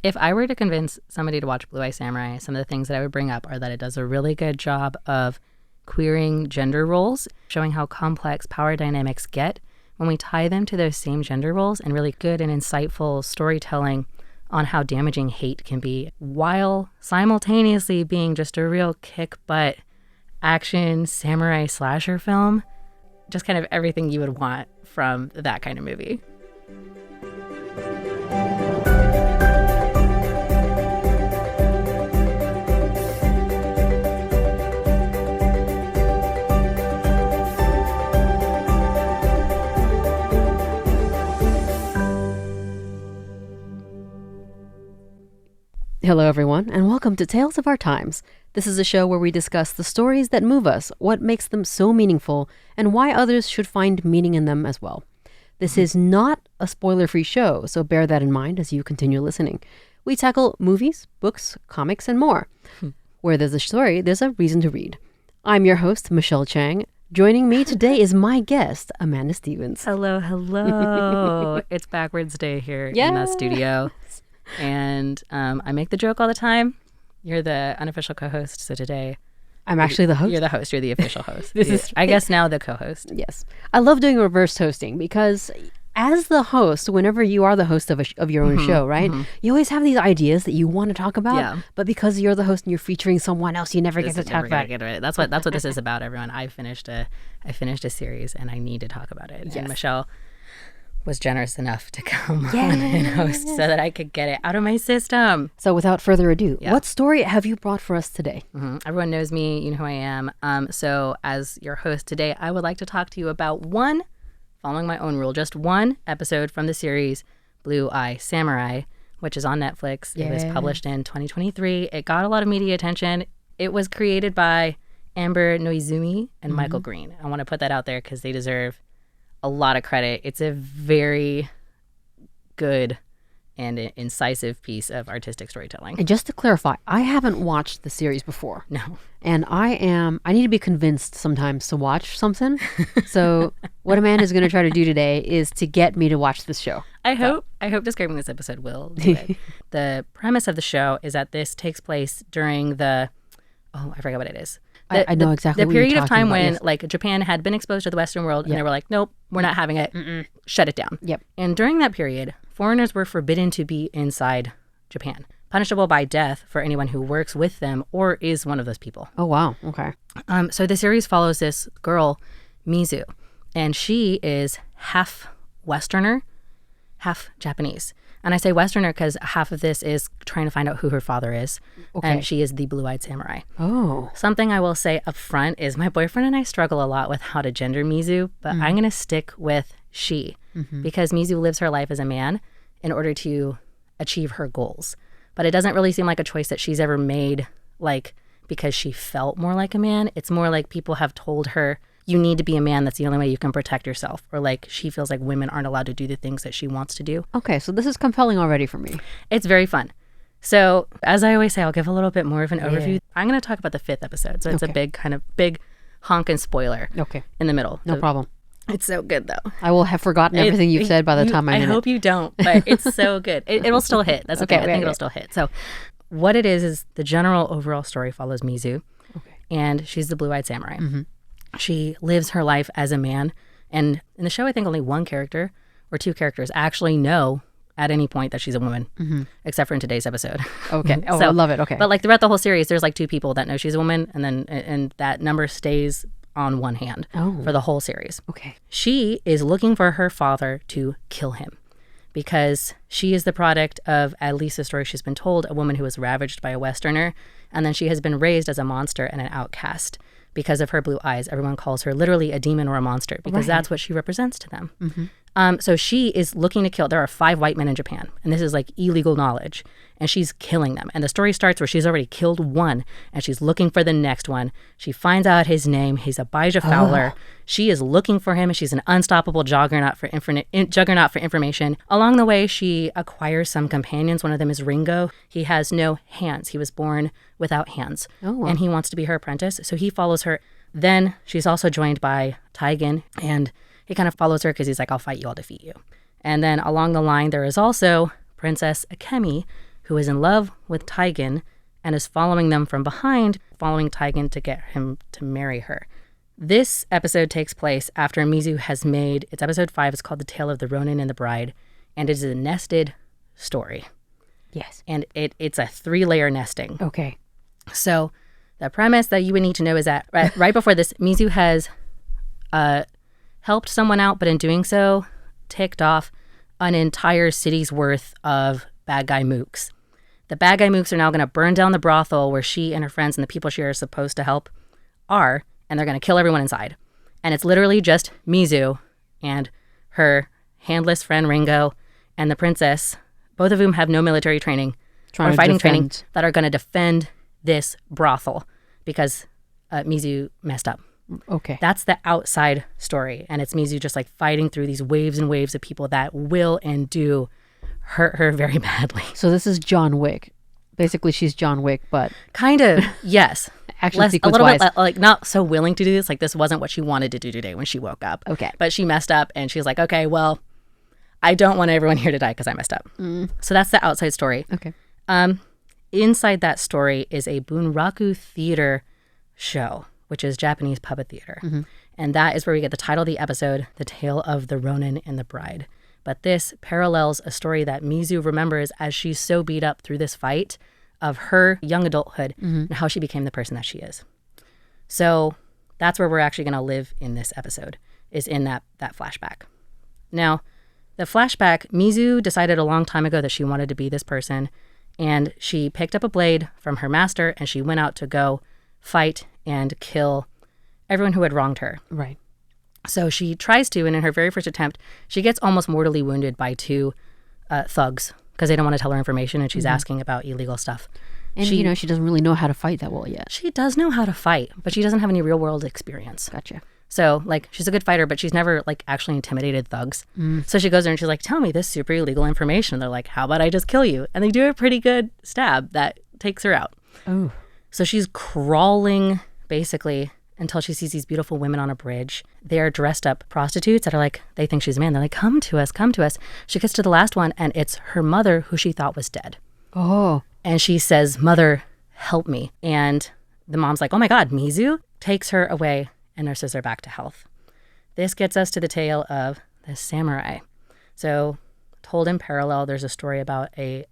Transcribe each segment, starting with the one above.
If I were to convince somebody to watch Blue Eye Samurai, some of the things that I would bring up are that it does a really good job of queering gender roles, showing how complex power dynamics get when we tie them to those same gender roles, and really good and insightful storytelling on how damaging hate can be, while simultaneously being just a real kick-butt action samurai slasher film. Just kind of everything you would want from that kind of movie. Hello, everyone, and welcome to Tales of Our Times. This is a show where we discuss the stories that move us, what makes them so meaningful, and why others should find meaning in them as well. This is not a spoiler-free show, so bear that in mind as you continue listening. We tackle movies, books, comics, and more. Where there's a story, there's a reason to read. I'm your host, Michelle Chiang. Joining me today is my guest, Amanda Stevens. Hello, hello. It's backwards day here in the studio. And I make the joke all the time. You're the unofficial co-host, so today... I'm actually the host? You're the host. You're the official host. I guess now the co-host. Yes. I love doing reverse hosting because as the host, whenever you are the host of your own show, right? You always have these ideas that you want to talk about, but because you're the host and you're featuring someone else, you never get to talk about it. That's what this is about, everyone. I finished a series and I need to talk about it. Yes. And Michelle was generous enough to come on and host so that I could get it out of my system. So without further ado, what story have you brought for us today? Everyone knows me, you know who I am. So as your host today, I would like to talk to you about one, following my own rule, just one episode from the series Blue Eye Samurai, which is on Netflix. It was published in 2023. It got a lot of media attention. It was created by Amber Noizumi and Michael Green. I want to put that out there because they deserve a lot of credit. It's a very good and incisive piece of artistic storytelling. And just to clarify, I haven't watched the series before. No. And I need to be convinced sometimes to watch something. So what Amanda's going to try to do today is to get me to watch this show. I hope describing this episode will do it. The premise of the show is that this takes place during I forget what it is. I know exactly what you're talking about. The period of time when like Japan had been exposed to the Western world and they were like, nope, we're not having it. Shut it down. Yep. And during that period, foreigners were forbidden to be inside Japan, punishable by death for anyone who works with them or is one of those people. Oh, wow. Okay. So the series follows this girl, Mizu, and she is half Westerner, half Japanese. And I say Westerner because half of this is trying to find out who her father is. Okay. And she is the blue-eyed samurai. Oh. Something I will say up front is my boyfriend and I struggle a lot with how to gender Mizu, but I'm going to stick with she because Mizu lives her life as a man in order to achieve her goals. But it doesn't really seem like a choice that she's ever made, like, because she felt more like a man. It's more like people have told her, you need to be a man. That's the only way you can protect yourself. Or like she feels like women aren't allowed to do the things that she wants to do. Okay, so this is compelling already for me. It's very fun. So as I always say, I'll give a little bit more of an overview. I'm going to talk about the 5th episode. So it's a big honkin' spoiler in the middle. No problem. It's so good though. I will have forgotten everything you've said by the time I'm in it. I hope you don't, but it's so good. It'll still hit. That's okay. I think it'll still hit. So what it is the general overall story follows Mizu. Okay. And she's the blue-eyed samurai. She lives her life as a man. And in the show, I think only one character or two characters actually know at any point that she's a woman, except for in today's episode. Okay. Oh, I love it. Okay. But like throughout the whole series, there's like 2 people that know she's a woman, and that number stays on one hand for the whole series. Okay. She is looking for her father to kill him because she is the product of, at least the story she's been told, a woman who was ravaged by a Westerner, and then she has been raised as a monster and an outcast. Because of her blue eyes, everyone calls her literally a demon or a monster because that's what she represents to them. So she is looking to kill. There are 5 white men in Japan, and this is like illegal knowledge, and she's killing them. And the story starts where she's already killed one, and she's looking for the next one. She finds out his name. He's Abijah Fowler. She is looking for him, and she's an unstoppable juggernaut for information. Along the way, she acquires some companions. One of them is Ringo. He has no hands. He was born without hands, and he wants to be her apprentice, so he follows her. Then she's also joined by Taigen, and he kind of follows her because he's like, I'll fight you, I'll defeat you. And then along the line, there is also Princess Akemi, who is in love with Taigen and is following them from behind, following Taigen to get him to marry her. This episode takes place after Mizu has made, it's episode 5, it's called The Tale of the Ronin and the Bride, and it is a nested story. Yes. And it's a 3-layer nesting. Okay. So the premise that you would need to know is that right before this, Mizu has helped someone out, but in doing so, ticked off an entire city's worth of bad guy mooks. The bad guy mooks are now going to burn down the brothel where she and her friends and the people she are supposed to help are, and they're going to kill everyone inside. And it's literally just Mizu and her handless friend Ringo and the princess, both of whom have no military training or fighting training, that are going to defend this brothel because Mizu messed up. Okay. That's the outside story. And it's Mizu just like fighting through these waves and waves of people that will and do hurt her very badly. So this is John Wick. Basically, she's John Wick, but... Kind of, yes. Action sequence a little wise. bit like not so willing to do this. Like this wasn't what she wanted to do today when she woke up. Okay. But she messed up and she's like, okay, well, I don't want everyone here to die because I messed up. So that's the outside story. Okay. Inside that story is a bunraku theater show, which is Japanese puppet theater. And that is where we get the title of the episode, The Tale of the Ronin and the Bride. But this parallels a story that Mizu remembers as she's so beat up through this fight of her young adulthood and how she became the person that she is. So that's where we're actually going to live in this episode, is in that flashback. Now, the flashback, Mizu decided a long time ago that she wanted to be this person, and she picked up a blade from her master and she went out to go fight and kill everyone who had wronged her. Right. So she tries to, and in her very first attempt, she gets almost mortally wounded by 2 thugs because they don't want to tell her information, and she's asking about illegal stuff. And, she doesn't really know how to fight that well yet. She does know how to fight, but she doesn't have any real-world experience. Gotcha. So, like, she's a good fighter, but she's never, like, actually intimidated thugs. So she goes there and she's like, tell me this super illegal information. And they're like, how about I just kill you? And they do a pretty good stab that takes her out. Oh. So she's crawling, basically, until she sees these beautiful women on a bridge. They're dressed up prostitutes that are like, they think she's a man. They're like, come to us, come to us. She gets to the last one, and it's her mother who she thought was dead. Oh. And she says, mother, help me. And the mom's like, oh my God, Mizu, takes her away and nurses her back to health. This gets us to the tale of the samurai. So told in parallel, there's a story about a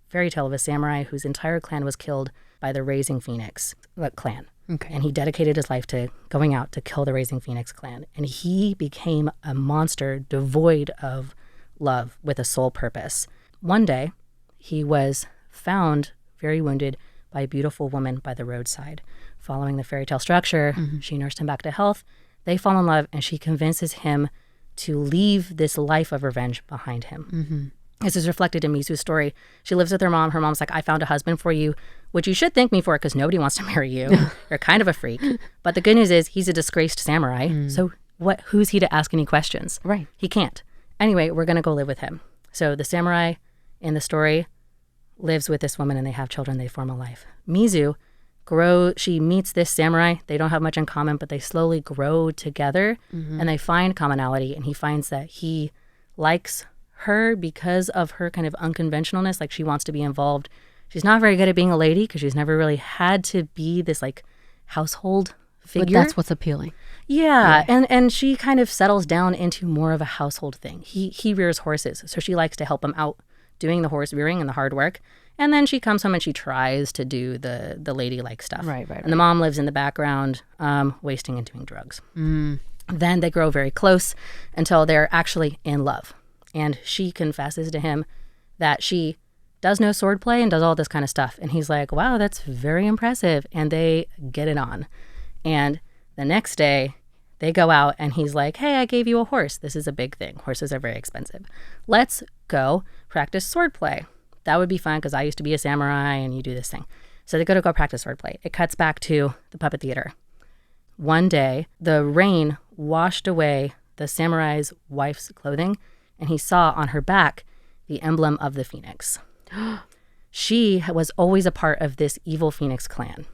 fairy tale of a samurai whose entire clan was killed by the Raising Phoenix clan. Okay. And he dedicated his life to going out to kill the Raising Phoenix clan. And he became a monster devoid of love with a sole purpose. One day, he was found very wounded by a beautiful woman by the roadside. Following the fairy tale structure, she nursed him back to health. They fall in love, and she convinces him to leave this life of revenge behind him. This is reflected in Mizu's story. She lives with her mom. Her mom's like, I found a husband for you, which you should thank me for because nobody wants to marry you. You're kind of a freak. But the good news is he's a disgraced samurai. So who's he to ask any questions? Right. He can't. Anyway, we're going to go live with him. So the samurai in the story lives with this woman and they have children. They form a life. Mizu she meets this samurai. They don't have much in common, but they slowly grow together and they find commonality. And he finds that he likes her because of her kind of unconventionalness. Like she wants to be involved. She's not very good at being a lady because she's never really had to be this like household figure. But that's what's appealing. Yeah. And she kind of settles down into more of a household thing. He rears horses, so she likes to help him out doing the horse rearing and the hard work. And then she comes home and she tries to do the ladylike stuff. Right. And the mom lives in the background, wasting and doing drugs. Then they grow very close until they're actually in love. And she confesses to him that she does no swordplay and does all this kind of stuff. And he's like, wow, that's very impressive. And they get it on. And the next day, they go out and he's like, hey, I gave you a horse. This is a big thing. Horses are very expensive. Let's go practice swordplay. That would be fun because I used to be a samurai and you do this thing. So they go practice swordplay. It cuts back to the puppet theater. One day, the rain washed away the samurai's wife's clothing, and he saw on her back the emblem of the phoenix. She was always a part of this evil phoenix clan.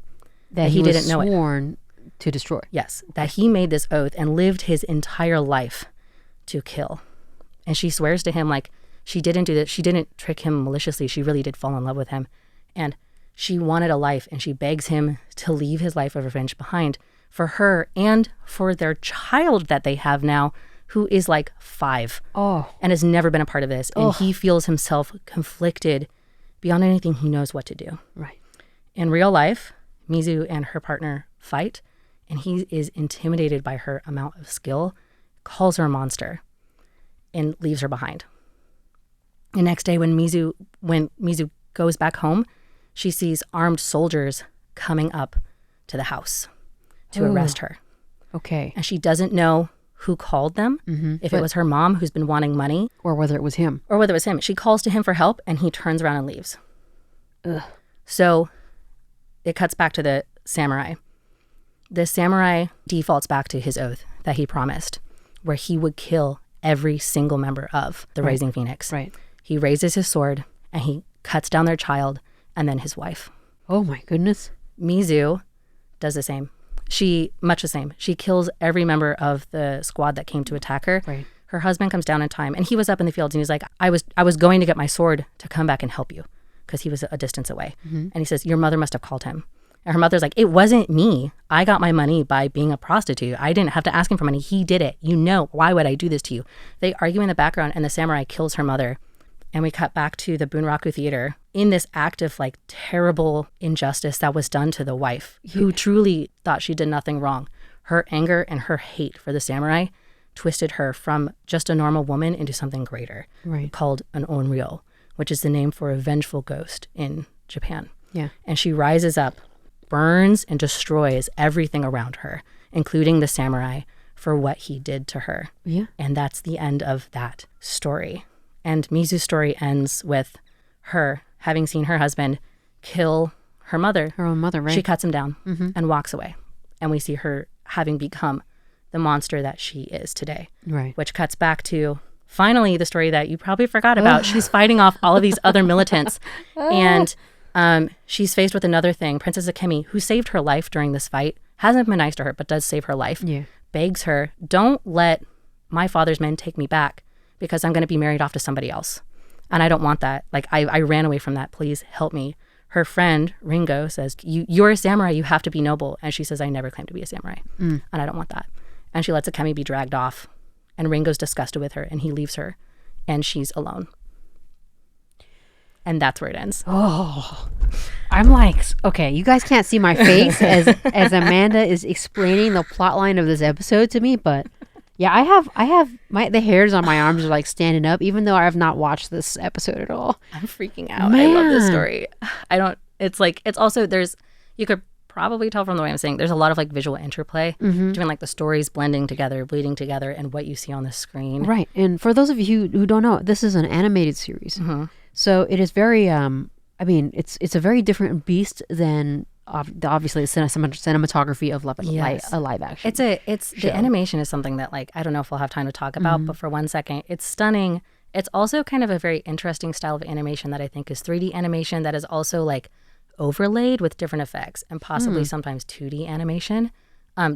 That he didn't know sworn to destroy. Yes, that he made this oath and lived his entire life to kill. And she swears to him, like, She didn't do that. She didn't trick him maliciously. She really did fall in love with him. And she wanted a life, and she begs him to leave his life of revenge behind for her and for their child that they have now, who is like 5 and has never been a part of this. And he feels himself conflicted beyond anything he knows what to do. Right. In real life, Mizu and her partner fight, and he is intimidated by her amount of skill, calls her a monster, and leaves her behind. The next day when Mizu goes back home, she sees armed soldiers coming up to the house to arrest her. Okay. And she doesn't know who called them, if it was her mom who's been wanting money. Or whether it was him. She calls to him for help, and he turns around and leaves. Ugh. So it cuts back to the samurai. The samurai defaults back to his oath that he promised, where he would kill every single member of the Rising Phoenix. Right. He raises his sword, and he cuts down their child and then his wife. Oh my goodness. Mizu does the same. Much the same. She kills every member of the squad that came to attack her. Right. Her husband comes down in time, and he was up in the fields, and he's like, I was going to get my sword to come back and help you, because he was a distance away. And he says, your mother must have called him. And her mother's like, it wasn't me. I got my money by being a prostitute. I didn't have to ask him for money. He did it. Why would I do this to you? They argue in the background, and the samurai kills her mother. And we cut back to the Bunraku Theater in this act of like terrible injustice that was done to the wife, who truly thought she did nothing wrong. Her anger and her hate for the samurai twisted her from just a normal woman into something greater, called an onryo, which is the name for a vengeful ghost in Japan. Yeah. And she rises up, burns and destroys everything around her, including the samurai, for what he did to her. Yeah. And that's the end of that story. And Mizu's story ends with her having seen her husband kill her mother. Her own mother, right? She cuts him down and walks away. And we see her having become the monster that she is today. Right. Which cuts back to, finally, the story that you probably forgot about. She's fighting off all of these other militants. And she's faced with another thing. Princess Akemi, who saved her life during this fight, hasn't been nice to her, but does save her life. Yeah. Begs her, don't let my father's men take me back, because I'm going to be married off to somebody else. And I don't want that. Like, I ran away from that. Please help me. Her friend, Ringo, says, you're a samurai. You have to be noble. And she says, I never claimed to be a samurai. And I don't want that. And she lets Akemi be dragged off. And Ringo's disgusted with her, and he leaves her. And she's alone. And that's where it ends. Oh, I'm like, okay, you guys can't see my face as Amanda is explaining the plot line of this episode to me, but... Yeah, I have the hairs on my arms are like standing up, even though I have not watched this episode at all. I'm freaking out. Man. I love this story. It's also, you could probably tell from the way I'm saying, there's a lot of like visual interplay between like the stories blending together, bleeding together, and what you see on the screen. Right. And for those of you who don't know, this is an animated series. So it is very, it's a very different beast than obviously the cinematography of a live action. The animation is something that, like, I don't know if we'll have time to talk about, but for 1 second, it's stunning. It's also kind of a very interesting style of animation that I think is 3D animation that is also like overlaid with different effects, and possibly sometimes 2D animation.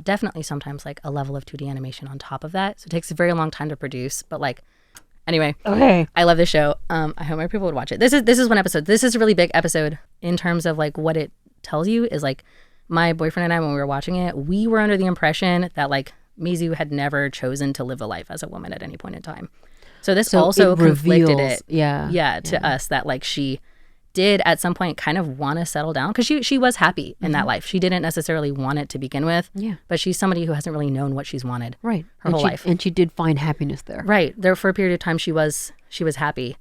Definitely sometimes like a level of 2D animation on top of that. So it takes a very long time to produce, but like, anyway, okay. I love this show. I hope more people would watch it. This is one episode. This is a really big episode in terms of like what it tells you is like, my boyfriend and I, when we were watching it, we were under the impression that like Mizu had never chosen to live a life as a woman at any point in time. So this also conflicted it. To us that like she did at some point kind of want to settle down, because she was happy in that life. She didn't necessarily want it to begin with. Yeah. But she's somebody who hasn't really known what she's wanted her whole life. And she did find happiness there. Right. There for a period of time she was happy.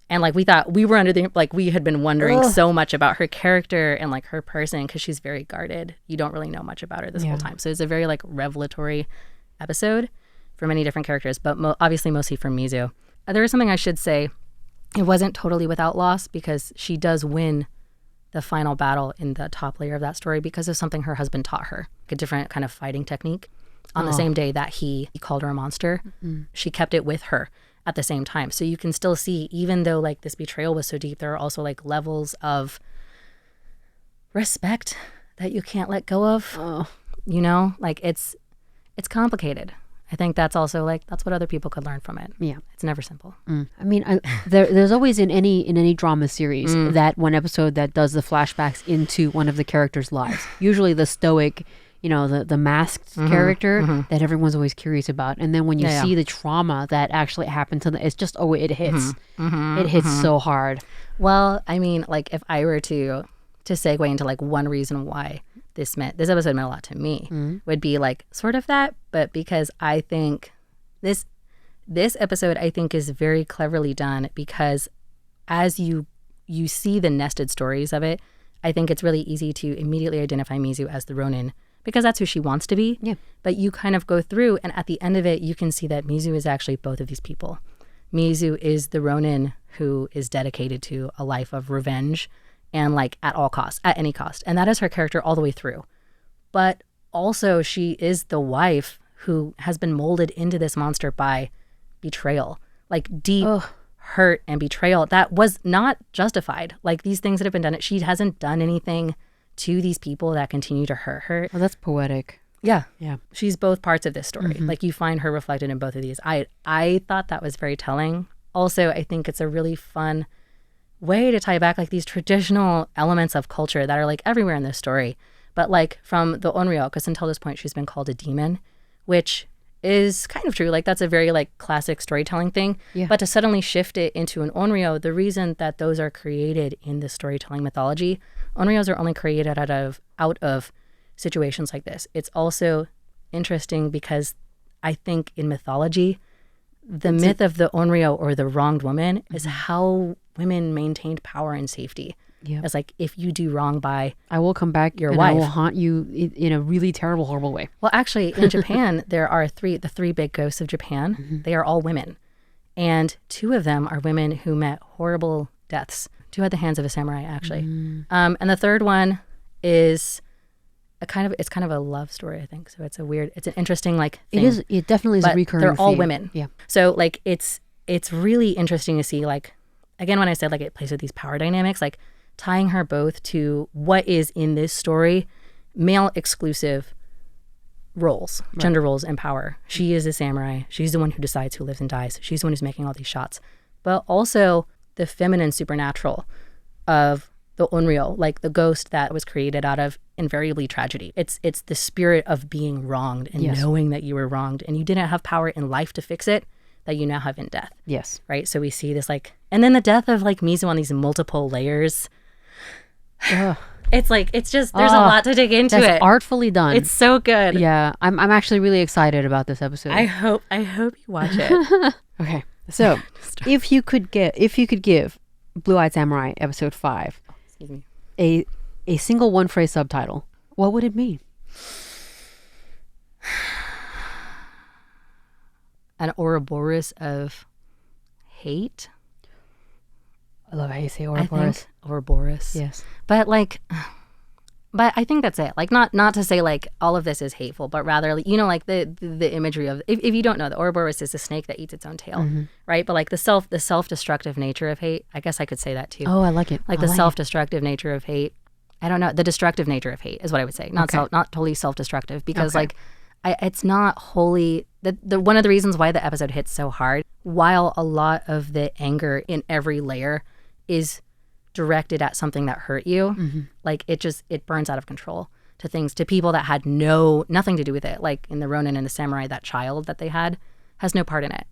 And like we thought, we were under the, like we had been wondering so much about her character and like her person, because she's very guarded. You don't really know much about her this whole time. So it's a very like revelatory episode for many different characters, but obviously mostly for Mizu. There is something I should say. It wasn't totally without loss, because she does win the final battle in the top layer of that story because of something her husband taught her, a different kind of fighting technique. On the same day that he called her a monster, she kept it with her at the same time. So you can still see, even though like this betrayal was so deep, there are also like levels of respect that you can't let go of. You know, like it's complicated. I think that's also like, that's what other people could learn from it. Yeah. It's never simple. I mean, there's always in any drama series that one episode that does the flashbacks into one of the characters' lives. Usually the stoic, the masked character that everyone's always curious about. And then when you see the trauma that actually happened to them, it's just, it hits. It hits so hard. Well, I mean, like if I were to segue into like one reason why this episode meant a lot to me would be like sort of that, but because I think this episode I think is very cleverly done, because as you see the nested stories of it, I think it's really easy to immediately identify Mizu as the Ronin, because that's who she wants to be. Yeah. But you kind of go through, and at the end of it, you can see that Mizu is actually both of these people. Mizu is the Ronin who is dedicated to a life of revenge and like at all costs, at any cost. And that is her character all the way through. But also she is the wife who has been molded into this monster by betrayal, like deep hurt and betrayal that was not justified. Like these things that have been done, she hasn't done anything to these people that continue to hurt her. Oh, that's poetic. Yeah. Yeah. She's both parts of this story. Like you find her reflected in both of these. I thought that was very telling. Also, I think it's a really fun way to tie back like these traditional elements of culture that are like everywhere in this story. But like from the Onryo, because until this point she's been called a demon, which is kind of true. Like that's a very like classic storytelling thing. Yeah. But to suddenly shift it into an Onryo, the reason that those are created in the storytelling mythology, Onryos are only created out of situations like this. It's also interesting because I think in mythology, the myth of the Onryo or the wronged woman is how women maintained power and safety. Yeah. It's like, if you do wrong by I will come back your and wife, I will haunt you in a really terrible, horrible way. Well, actually, in Japan, there are the three big ghosts of Japan. They are all women. And two of them are women who met horrible deaths. Two at the hands of a samurai, actually. And the third one is it's kind of a love story, I think. So it's an interesting like thing. It definitely is a recurring they're all theme. women. Yeah. So like it's really interesting to see, like, again, when I said like it plays with these power dynamics, like tying her both to what is in this story, male exclusive roles, gender roles and power. She is a samurai. She's the one who decides who lives and dies. She's the one who's making all these shots. But also the feminine supernatural of the Onryo, like the ghost that was created out of invariably tragedy. It's the spirit of being wronged and knowing that you were wronged and you didn't have power in life to fix it, that you now have in death. Yes. Right? So we see this like, and then the death of like Mizu on these multiple layers. It's like, it's just, there's a lot to dig into. That's artfully done. It's so good. Yeah. I'm actually really excited about this episode. I hope you watch it. Okay. So if you could give Blue-Eyed Samurai episode 5 Excuse me. a single one phrase subtitle, what would it mean? An ouroboros of hate. I love how you say ouroboros. Ouroboros. Yes. But I think that's it. Like not to say like all of this is hateful, but rather, like, you know, like the imagery of, if you don't know, the ouroboros is a snake that eats its own tail, right? But like the self-destructive nature of hate, I guess I could say that too. Oh, I like it. Like the self-destructive nature of hate. I don't know. The destructive nature of hate is what I would say. Not totally self-destructive, because like it's not wholly the one of the reasons why the episode hits so hard, while a lot of the anger in every layer is directed at something that hurt you, like it burns out of control to people that had nothing to do with it. Like in the Ronin and the Samurai, that child that they had has no part in it.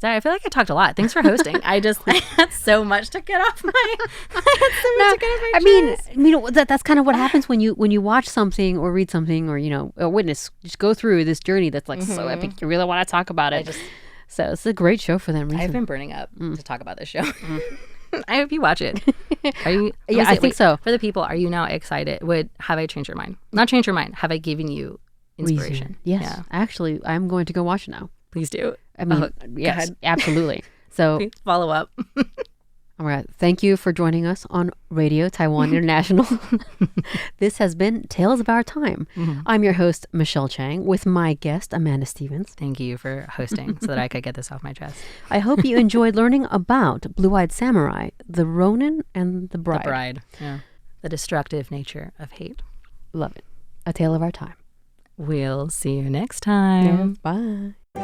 So I feel like I talked a lot. Thanks for hosting. I had so much to get off my. That's kind of what happens when you watch something or read something or witness, just go through this journey that's like so epic. You really want to talk about it. So it's a great show for that reason. I've been burning up to talk about this show. I hope you watch it. Are you? I think so. For the people, are you now excited? Have I changed your mind? Not changed your mind. Have I given you inspiration? Yes. Yeah. Actually, I'm going to go watch it now. Please do. I mean, yes, absolutely. So please follow up. All right. Thank you for joining us on Radio Taiwan International. This has been Tales of Our Time. I'm your host, Michelle Chiang, with my guest, Amanda Stevens. Thank you for hosting so that I could get this off my chest. I hope you enjoyed learning about Blue-Eyed Samurai, the Ronin and the Bride. The Bride, yeah. The destructive nature of hate. Love it. A Tale of Our Time. We'll see you next time. Bye.